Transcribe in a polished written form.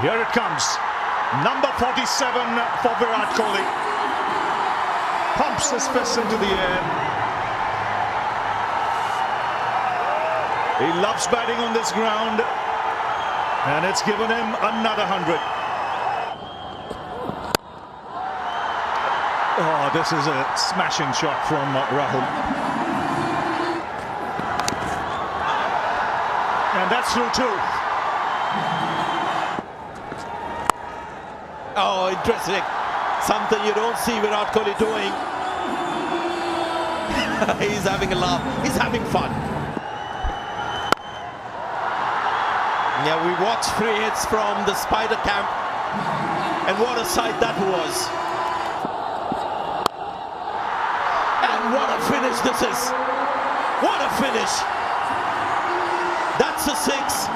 Here it comes. Number 47 for Virat Kohli. Pumps his fist into the air. He loves batting on this ground, and it's given him another 100. Oh, this is a smashing shot from Rahul. And that's through too. Oh, interesting. Something you don't see Virat Kohli doing. He's having a laugh. He's having fun. Yeah, we watched 3 hits from the Spider camp. And what a sight that was. And what a finish this is. What a finish. That's a 6.